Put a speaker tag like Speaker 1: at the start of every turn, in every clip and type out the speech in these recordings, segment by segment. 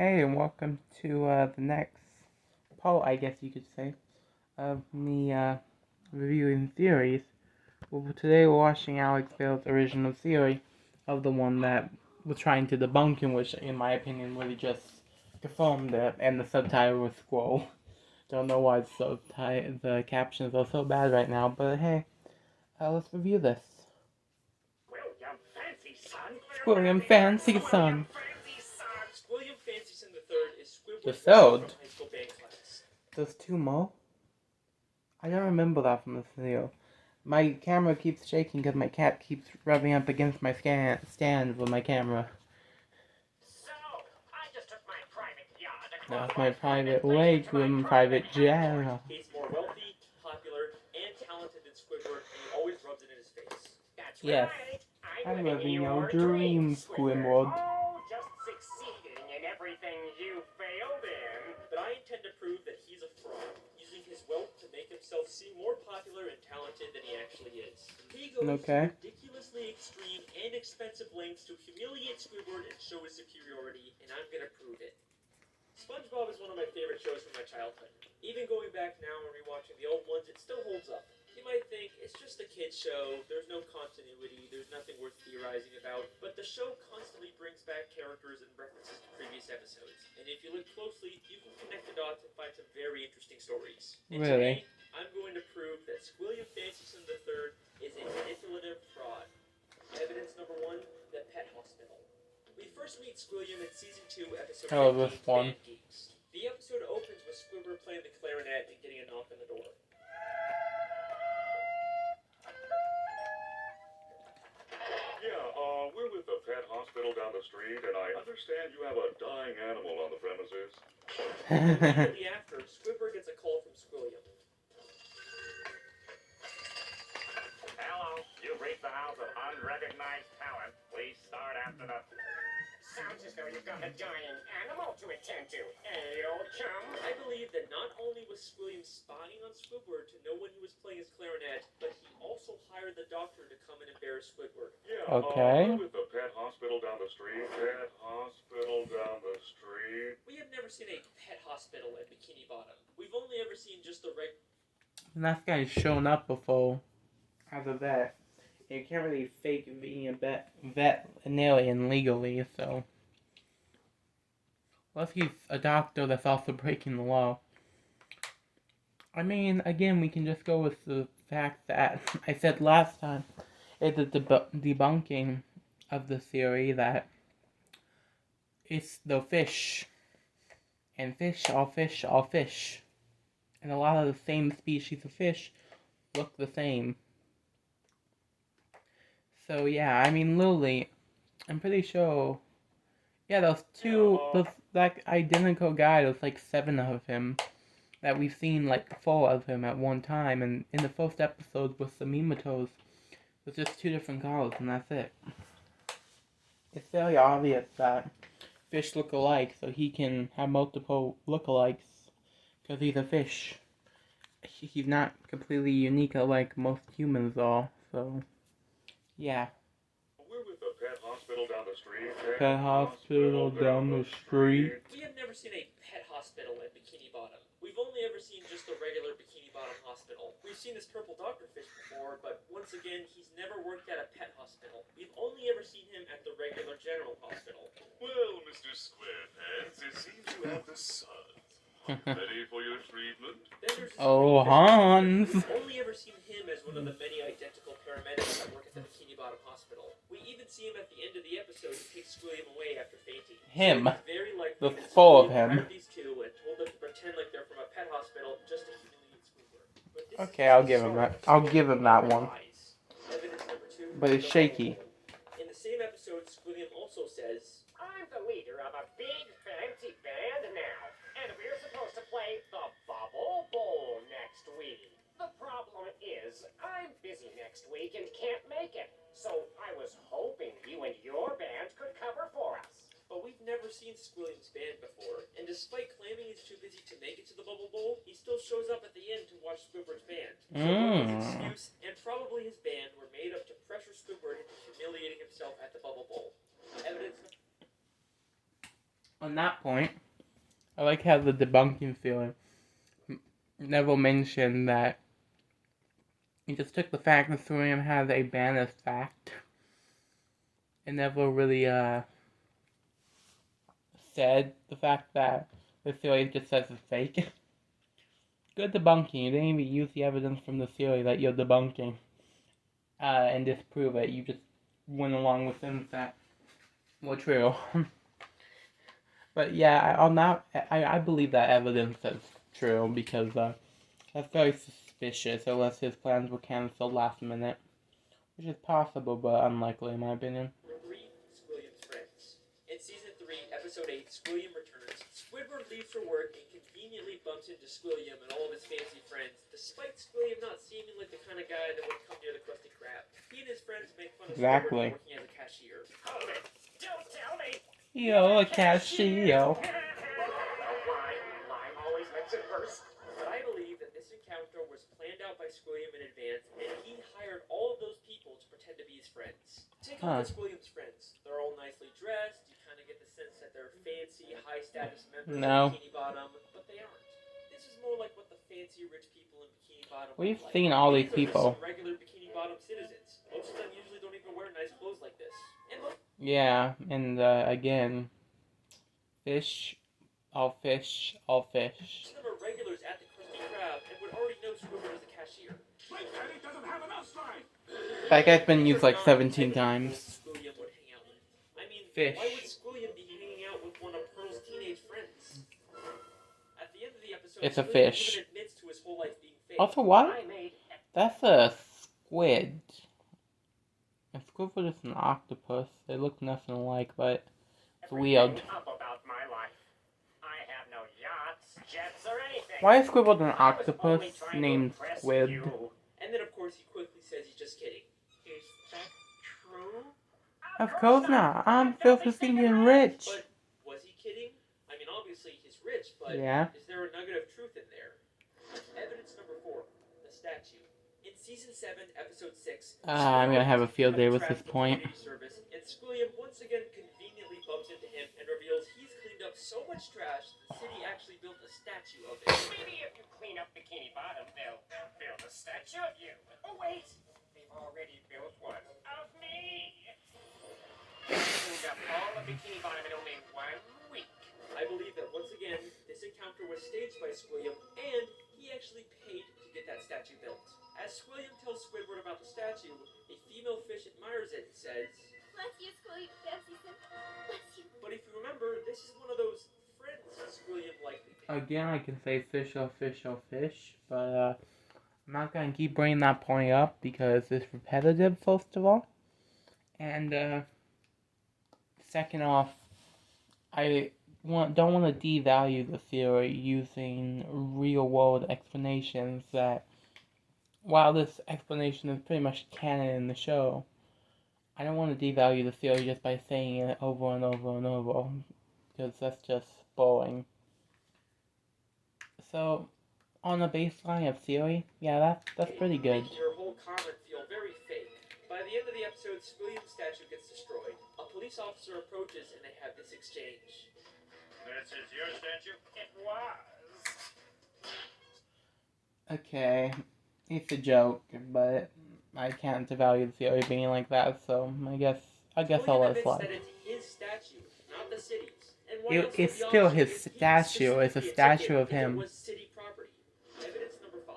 Speaker 1: Hey, and welcome to the next part, I guess you could say, of me reviewing theories. Well, today we're watching Alex Bale's original theory of the one that was trying to debunk him, which, in my opinion, really just confirmed it, and the subtitle was Squirrel. Don't know why the captions are so bad right now, but hey, let's review this. Squilliam Fancy Son.
Speaker 2: Squilliam Fancy Son the Third is
Speaker 1: The
Speaker 2: Squidward's
Speaker 1: third?
Speaker 2: high school band class.
Speaker 1: There's two more? I don't remember that from this video. My camera keeps shaking because my cat keeps rubbing up against my stand with my camera.
Speaker 2: So, I just took my private yacht
Speaker 1: That's my private lake with my private jet.
Speaker 2: He's more wealthy, popular, and talented than Squidward, and he always rubs it in his face. That's
Speaker 1: Yes.
Speaker 2: right.
Speaker 1: I'm living your dream, Squidward.
Speaker 2: Oh, just succeeding in everything you failed in. But I intend to prove that he's a fraud, using his wealth to make himself seem more popular and talented than he actually is. He goes to ridiculously extreme and expensive lengths to humiliate Squidward and show his superiority, and I'm gonna prove it. SpongeBob is one of my favorite shows from my childhood. Even going back now and rewatching the old ones, it still holds up. You might think, it's just a kid's show, there's no continuity, there's nothing worth theorizing about, but the show constantly brings back characters and references to previous episodes. And if you look closely, you can connect the dots and find some very interesting stories. And
Speaker 1: Really?
Speaker 2: today, I'm going to prove that Squilliam Fancyson III is a manipulative fraud. Evidence number 1, the pet hospital. We first meet Squilliam in Season 2, Episode 15, Band Geeks. The episode opens with Squidward playing the clarinet and getting a knock on the door.
Speaker 3: Yeah, we're with the pet hospital down the street, and I understand you have a dying animal on the premises.
Speaker 2: Immediately after, Squidward gets a call from Squilliam.
Speaker 4: Hello, you've reached the house of unrecognized talent. Please start after the...
Speaker 5: Sounds as though you've got a dying animal to attend to, eh, old chum?
Speaker 2: I believe that not only was Squilliam spying on Squidward to know when he was playing his clarinet, but he also hired the doctor to come and embarrass Squidward.
Speaker 3: Yeah,
Speaker 1: Okay.
Speaker 3: We're with the pet hospital down the street. Pet hospital down the street.
Speaker 2: We have never seen a pet hospital at Bikini Bottom. We've only ever seen just the
Speaker 1: And that guy's shown up before as a vet. You can't really fake being a veterinarian legally, so... Unless he's a doctor that's also breaking the law. I mean, again, we can just go with the fact that I said last time, it's a debunking of the theory that it's the fish. And fish are fish are fish. And a lot of the same species of fish look the same. So yeah, I mean, literally, I'm pretty sure, yeah, that identical guy, there's like 7 of him, that we've seen like 4 of him at one time, and in the first episode with the Mimitos, there's just 2 different colors, and that's it. It's very obvious that fish look alike, so he can have multiple lookalikes, because he's a fish. He's not completely unique like most humans are, so... Yeah.
Speaker 3: We're with the pet hospital down the street.
Speaker 1: Pet hospital down the street.
Speaker 2: We have never seen a pet hospital at Bikini Bottom. We've only ever seen just the regular Bikini Bottom hospital. We've seen this purple doctorfish before, but once again, he's never worked at a pet hospital. We've only ever seen him at the regular general hospital.
Speaker 3: Well, Mr. Squarepants, it seems you have the sun. Ready for your treatment?
Speaker 1: Oh, Hans!
Speaker 2: We've only ever seen him as one of the many identical paramedics that work at the Bikini Bottom Hospital. We even see him at the end of the episode who takes Squilliam away after fainting.
Speaker 1: Him.
Speaker 2: So it's very likely
Speaker 1: The
Speaker 2: that
Speaker 1: 4 of
Speaker 2: Squilliam
Speaker 1: him.
Speaker 2: hired these 2 and told them to pretend like they're from a pet hospital just to humiliate Squidward. But this
Speaker 1: Okay,
Speaker 2: is
Speaker 1: I'll give him that. I'll give him that one.
Speaker 2: Evidence number 2,
Speaker 1: But it's shaky.
Speaker 2: In the same episode, Squilliam also says,
Speaker 5: I'm the leader of a big fancy band now, and we're supposed to play the Bubble Bowl next week. The problem is, I'm busy next week and can't make it, so I was hoping you and your band could cover for us.
Speaker 2: but we've never seen Squilliam's band before, and despite claiming he's too busy to make it to the Bubble Bowl, he still shows up at the end to watch Squidward's band. So both his excuse and probably his band were made up to pressure Squidward into humiliating himself at the Bubble Bowl. Evidence
Speaker 1: On that point, I like how the debunking theory Neville mentioned that he just took the fact that Squilliam has a ban as fact, and Neville really said the fact that the theory just says it's fake. Good debunking. You didn't even use the evidence from the theory that you're debunking and disprove it. You just went along with things that were true. But yeah, on that, I believe that evidence is true because that's very suspicious unless his plans were cancelled last minute, which is possible but unlikely in my opinion.
Speaker 2: Number 3, Squilliam's friends. In Season 3, Episode 8, Squilliam returns. Squidward leaves for work and conveniently bumps into Squilliam and all of his fancy friends, despite Squilliam not seeming like the kind of guy that would come near the Krusty Krab. He and his friends make fun of Squidward for working as a cashier.
Speaker 5: Hold it! Don't tell me!
Speaker 1: Yo, a cashier.
Speaker 5: Lime always makes it worse.
Speaker 2: But I believe that this encounter was planned out by Squilliam in advance, and he hired all of those people to pretend to be his friends. Take a look at Squilliam's friends. They're all nicely dressed. You kind of get the sense that they're fancy, high-status members of Bikini Bottom, but they aren't. This is more like what the fancy rich people in Bikini Bottom
Speaker 1: We've
Speaker 2: look like.
Speaker 1: seen all these
Speaker 2: These are
Speaker 1: people.
Speaker 2: just some regular Bikini Bottom citizens. Most of them usually don't even wear nice clothes like this. And look.
Speaker 1: Yeah, and again, fish, all fish, all fish.
Speaker 2: Most of them are regulars at the Krusty Krab and would already know Squidward as a cashier.
Speaker 5: Doesn't have enough slime.
Speaker 1: That guy's been used like 17 times.
Speaker 2: Squilliam would hang out with. I mean,
Speaker 1: Fish.
Speaker 2: why would Squilliam be hanging out with one of Pearl's teenage friends? At the end of the episode,
Speaker 1: It's a
Speaker 2: Squilliam
Speaker 1: fish.
Speaker 2: even admits to his whole life being fake.
Speaker 1: Also, what?
Speaker 5: I made
Speaker 1: That's a squid. A squid is an octopus. They look nothing alike, but it's weird.
Speaker 5: everything up about my life. I have no yachts, jets, or anything.
Speaker 1: Why is Squidward an
Speaker 5: I was
Speaker 1: octopus
Speaker 5: only trying to
Speaker 1: named
Speaker 5: impress
Speaker 1: Squid?
Speaker 5: you.
Speaker 2: And then, of course, he quickly says he's just kidding.
Speaker 5: Is that true?
Speaker 1: Of course not. I'm filthy stinking rich.
Speaker 2: But was he kidding? I mean, obviously he's rich, but
Speaker 1: Yeah.
Speaker 2: is there a nugget of truth in there? Evidence number 4, the statue. In Season 7, Episode 6,
Speaker 1: I'm gonna have a field day with this point.
Speaker 2: Service, and Squilliam once again conveniently bumps into him and reveals he's cleaned up so much trash the city actually built a statue of it.
Speaker 5: Maybe if you clean up Bikini Bottom, they'll build a statue of you. Oh, wait. They've already built one of me. Cleaned up all of Bikini Bottom in only 1 week.
Speaker 2: I believe that once again, this encounter was staged by Squilliam, and he actually paid to get that statue built. As Squilliam tells Squidward about the statue, a female fish admires it and says,
Speaker 6: Bless you, Squilliam Fancyson. Bless you.
Speaker 2: but if you remember, this is one of those friends Squilliam likely picked.
Speaker 1: Again, I can say fish, oh fish, oh fish, but I'm not gonna keep bringing that point up because it's repetitive, first of all. And second off, I don't want to devalue the theory using real-world explanations that, while this explanation is pretty much canon in the show, I don't want to devalue the theory just by saying it over and over and over, because that's just boring. So, on a baseline of theory, yeah, that's pretty good.
Speaker 2: Making your whole comment feel very fake. By the end of the episode, Squilliam's statue gets destroyed. A police officer approaches and they have this exchange.
Speaker 4: This is your statue?
Speaker 5: It was.
Speaker 1: Okay, it's a joke, but I can't devalue the theory being like that, so I guess I'll
Speaker 2: Squilliam
Speaker 1: let it
Speaker 2: admits
Speaker 1: slide.
Speaker 2: that it's his statue, not the city's. And why else would
Speaker 1: It's
Speaker 2: the
Speaker 1: still
Speaker 2: officer
Speaker 1: his
Speaker 2: give him
Speaker 1: statue. It's a
Speaker 2: specifically
Speaker 1: statue
Speaker 2: ticket
Speaker 1: of
Speaker 2: if
Speaker 1: him.
Speaker 2: It was city property. Evidence number 5,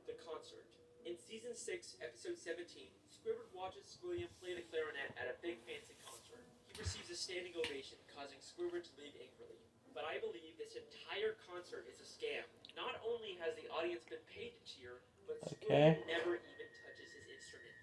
Speaker 2: the concert. In Season 6, Episode 17, Squidward watches Squilliam play the clarinet at a big fancy concert. He receives a standing ovation, causing Squidward to leave angrily. But I believe this entire concert is a scam. Not only has the audience been paid to cheer, but Squilliam never even touches his instrument.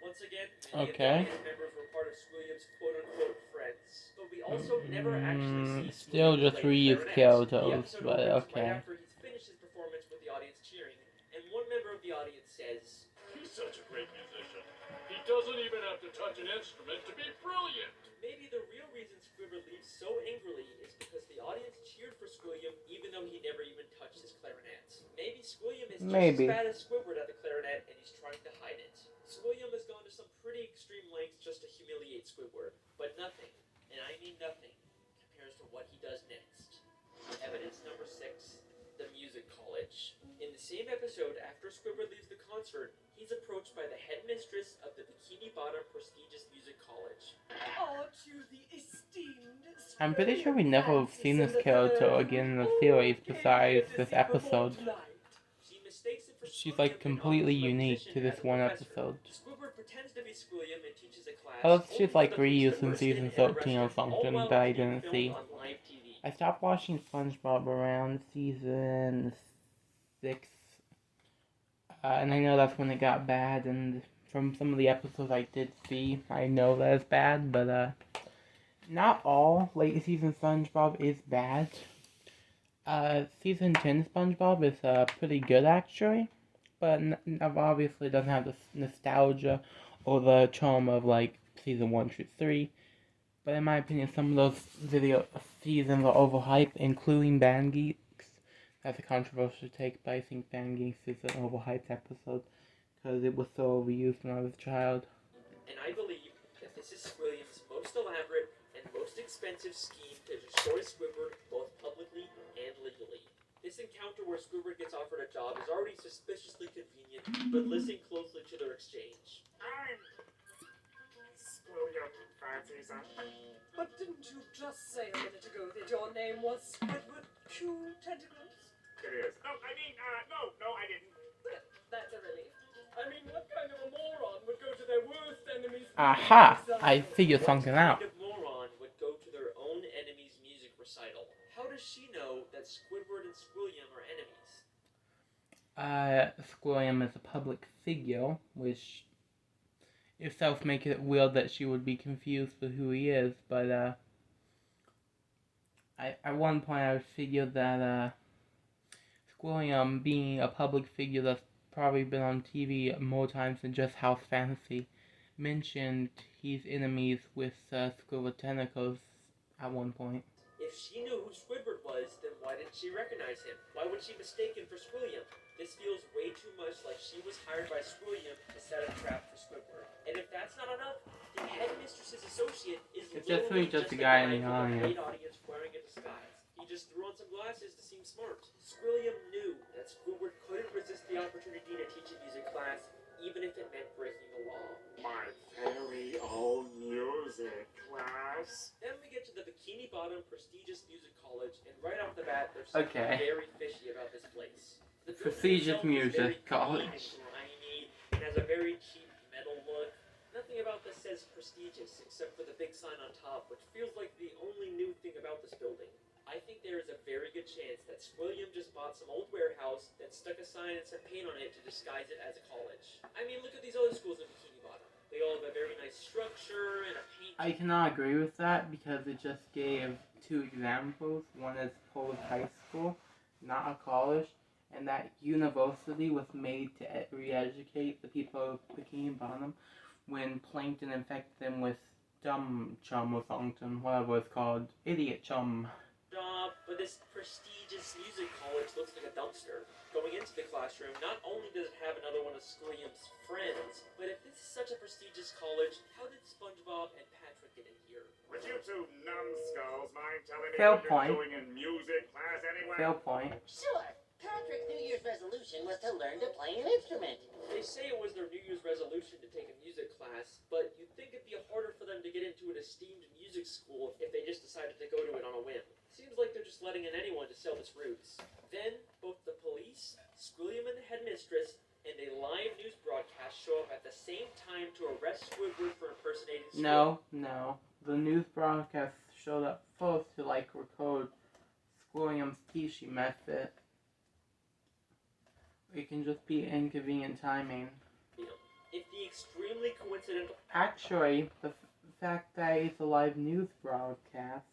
Speaker 2: Once again, many of the audience members were part of Squilliam's quote-unquote friends. But we also never actually see
Speaker 1: Still
Speaker 2: Squilliam
Speaker 1: just
Speaker 2: play
Speaker 1: reuse
Speaker 2: the clarinet.
Speaker 1: Kyoto's,
Speaker 2: The episode
Speaker 1: but
Speaker 2: opens
Speaker 1: okay.
Speaker 2: right after he's finished his performance with the audience cheering, and one member of the audience says,
Speaker 3: He's such a great musician. He doesn't even have to touch an instrument to be brilliant.
Speaker 2: maybe the real reason Squidward leaves so angrily is because the audience cheered for Squilliam even though he never even touched his clarinet. Maybe Squilliam is just as bad as Squidward at the clarinet and he's trying to hide it. Squilliam has gone to some pretty extreme lengths just to humiliate Squidward, but nothing, and I mean nothing, compares to what he does Squidward leaves the concert, he's approached by the headmistress of the Bikini Bottom prestigious music college.
Speaker 7: Aren't you the esteemed
Speaker 1: I'm pretty sure we
Speaker 7: Squilliam
Speaker 1: never have seen this character again in the series besides this episode.
Speaker 2: She mistakes it for
Speaker 1: She's
Speaker 2: Squilliam
Speaker 1: like
Speaker 2: and
Speaker 1: completely
Speaker 2: offers him a
Speaker 1: unique
Speaker 2: position
Speaker 1: to
Speaker 2: as
Speaker 1: this
Speaker 2: a
Speaker 1: one
Speaker 2: professor.
Speaker 1: episode.
Speaker 2: Squidward pretends to be Squilliam and teaches a class.
Speaker 1: Oh,
Speaker 2: only
Speaker 1: she's
Speaker 2: for
Speaker 1: like
Speaker 2: the police
Speaker 1: reused
Speaker 2: to
Speaker 1: in
Speaker 2: burst
Speaker 1: season
Speaker 2: in and
Speaker 1: 13 or
Speaker 2: arrest her, all
Speaker 1: something
Speaker 2: while
Speaker 1: that I
Speaker 2: it's being
Speaker 1: didn't
Speaker 2: filmed
Speaker 1: see.
Speaker 2: on live TV.
Speaker 1: I stopped watching SpongeBob around season 6. And I know that's when it got bad, and from some of the episodes I did see, I know that it's bad, but not all late season SpongeBob is bad. Season 10 SpongeBob is pretty good actually, but obviously doesn't have the nostalgia or the charm of like season 1 through 3. But in my opinion, some of those seasons are overhyped, including Band Geeks. That's a controversial take, but I think Band Geeks is an overhyped episode because it was so overused when I was a child.
Speaker 2: And I believe that this is Squilliam's most elaborate and most expensive scheme to destroy Squidward both publicly and legally. This encounter where Squidward gets offered a job is already suspiciously convenient, but listen closely to their exchange.
Speaker 4: I'm Squilliam, fancy son.
Speaker 7: But didn't you just say a minute ago that your name was Squidward Q Tentacles?
Speaker 4: It is. No, I mean, no, I didn't.
Speaker 7: Well, that's a relief.
Speaker 2: I mean, what kind of a moron would go to their worst enemy's
Speaker 1: Aha!
Speaker 2: music
Speaker 1: I
Speaker 2: recital?
Speaker 1: figured
Speaker 2: What
Speaker 1: something out.
Speaker 2: kind of moron would go to their own enemy's music recital? How does she know that Squidward and Squilliam are enemies?
Speaker 1: Squilliam is a public figure, which itself makes it weird that she would be confused with who he is, but at one point I figured that Squilliam, being a public figure that's probably been on TV more times than just House Fantasy, mentioned he's enemies with Squidward Tentacles at one point.
Speaker 2: If she knew who Squidward was, then why didn't she recognize him? Why would she mistake him for Squilliam? This feels way too much like she was hired by Squilliam to set a trap for Squidward. And if that's not enough, the headmistress's associate is
Speaker 1: It's
Speaker 2: literally
Speaker 1: just a
Speaker 2: a
Speaker 1: guy in the
Speaker 2: from a
Speaker 1: audience.
Speaker 2: paid audience wearing a disguise. He just threw on some glasses to seem smart. Squilliam knew that Squidward couldn't resist the opportunity to teach a music class, even if it meant breaking the law.
Speaker 4: My very own music class.
Speaker 2: Then we get to the Bikini Bottom prestigious music college, and right off the bat, there's
Speaker 1: Okay.
Speaker 2: something very fishy about this place. The building
Speaker 1: Prestigious
Speaker 2: itself is
Speaker 1: music
Speaker 2: very
Speaker 1: college.
Speaker 2: clean and grimy, and has a very cheap metal look. Nothing about this says prestigious, except for the big sign on top, which feels like the only new thing about this building. I think there is a very good chance that Squilliam just bought some old warehouse, then stuck a sign and some paint on it to disguise it as a college. I mean, look at these other schools in Bikini Bottom. They all have a very nice structure and a paint.
Speaker 1: I cannot agree with that because it just gave 2 examples. One is Polish high school, not a college, and that university was made to re-educate the people of Bikini Bottom when Plankton infected them with dumb chum or something, whatever it's called, idiot chum.
Speaker 2: Job, but this prestigious music college looks like a dumpster. Going into the classroom, not only does it have another one of Squilliam's friends, but if this is such a prestigious college, how did SpongeBob and Patrick get in here?
Speaker 4: Would you two numbskulls mind telling me
Speaker 1: Fair
Speaker 4: what
Speaker 1: point.
Speaker 4: you're doing in music class anyway?
Speaker 1: Fair point.
Speaker 8: Sure. Patrick's New Year's resolution was to learn to play an instrument.
Speaker 2: They say it was their New Year's resolution to take a music class, but you'd think it'd be harder for them to get into an esteemed music school if they just decided to go to it on a whim. Seems like they're just letting in anyone to sell this ruse. Then, both the police, Squilliam and the headmistress, and a live news broadcast show up at the same time to arrest Squidward for impersonating Squidward.
Speaker 1: No. The news broadcast showed up first to record Squilliam's Kishi method. It can just be inconvenient timing.
Speaker 2: If the extremely coincidental
Speaker 1: Actually, the fact that it's a live news broadcast,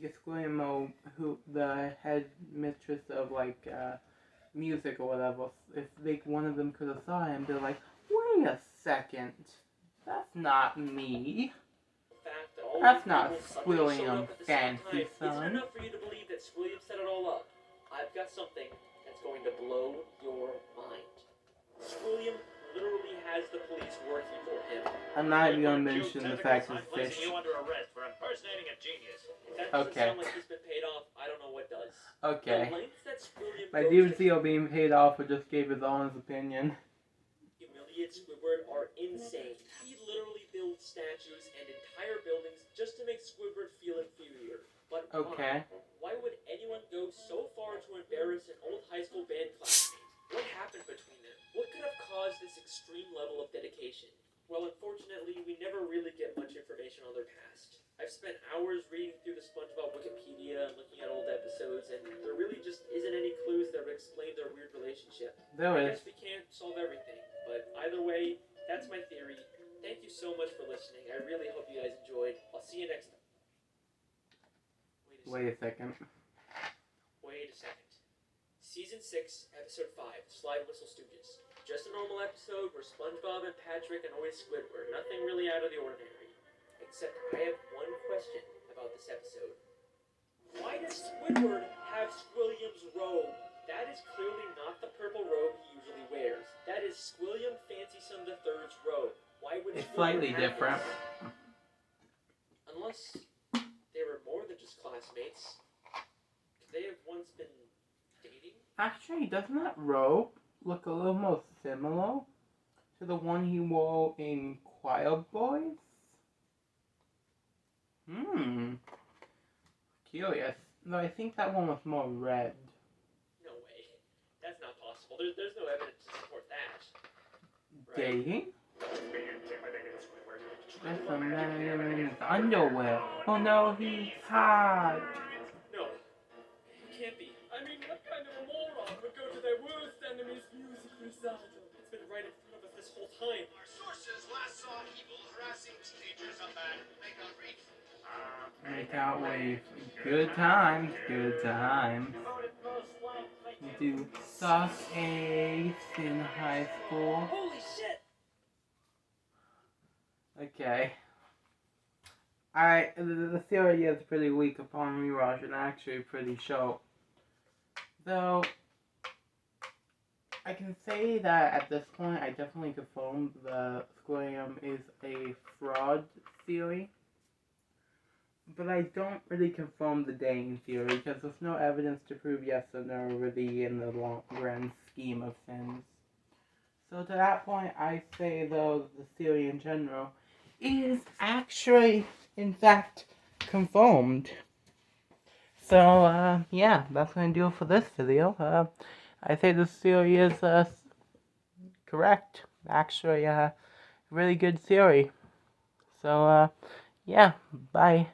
Speaker 1: because Squilliam, who the headmistress of music or whatever, if one of them could have saw him, they're like, wait a second, that's not me.
Speaker 2: fact that all
Speaker 1: That's
Speaker 2: these
Speaker 1: not
Speaker 2: people suddenly showed
Speaker 1: Squilliam,
Speaker 2: up at the same
Speaker 1: fancy
Speaker 2: time, isn't
Speaker 1: son.
Speaker 2: enough for you to believe that Squilliam set it all up. I've got something that's going to blow your mind. Squilliam literally has the police working for him.
Speaker 1: I'm not even gonna mention the fact
Speaker 4: I'm
Speaker 1: it's
Speaker 4: placing
Speaker 1: fish.
Speaker 4: you under arrest for impersonating a genius.
Speaker 2: If that doesn't
Speaker 1: Okay.
Speaker 2: sound like he's been paid off, I don't know what does.
Speaker 1: Okay.
Speaker 2: The lengths that Squilliam
Speaker 1: By David Seal being paid off, or just gave his honest opinion.
Speaker 2: Humiliate Squidward are insane. He literally builds statues and entire buildings just to make Squidward feel inferior. But
Speaker 1: Okay.
Speaker 2: why would anyone go so far to embarrass an old high school band classmate? What happened between them? What could have caused this extreme level of dedication? Well, unfortunately, we never really get much information on their past. I've spent hours reading through the SpongeBob Wikipedia and looking at old episodes, and there really just isn't any clues that would explain their weird relationship. I guess we can't solve everything, but either way, that's my theory. Thank you so much for listening. I really hope you guys enjoyed. I'll see you next time.
Speaker 1: Wait a second.
Speaker 2: Season 6, Episode 5, Slide Whistle Stooges. Just a normal episode where SpongeBob and Patrick annoy Squidward. Nothing really out of the ordinary. Except I have one question about this episode. Why does Squidward have Squilliam's robe? That is clearly not the purple robe he usually wears. That is Squilliam Fancyson III's robe. Why would
Speaker 1: It's
Speaker 2: Squidward
Speaker 1: slightly
Speaker 2: have
Speaker 1: different.
Speaker 2: this? Unless they were more than just classmates. Could they have once been dating?
Speaker 1: Actually, doesn't that robe look a little more similar to the one he wore in Choir Boys? Curious. No, I think that one was more red.
Speaker 2: No way. That's not possible. There's no evidence to support that. Right?
Speaker 1: Dating?
Speaker 4: Be intimidated, Squidward.
Speaker 1: That's a man in his underwear. Oh no, he's hot.
Speaker 2: No. It can't be.
Speaker 7: I mean, what kind of a moron would go to their worst enemy's music recital?
Speaker 2: It's been right in front of us this whole time.
Speaker 9: Our sources last saw Evil harassing teenagers up at Make Out Reef.
Speaker 1: Make out wave. Good times, good times. You do suck eggs in high school.
Speaker 2: Holy shit!
Speaker 1: Okay. The theory is pretty weak upon rewatch and actually pretty short. Though, I can say that at this point I definitely confirm the Squilliam is a fraud theory. But I don't really confirm the dating theory because there's no evidence to prove yes or no really in the long grand scheme of things. So to that point I say though the theory in general is actually in fact confirmed. So yeah, that's gonna do it for this video. I say this theory is correct. Actually really good theory. So yeah, bye.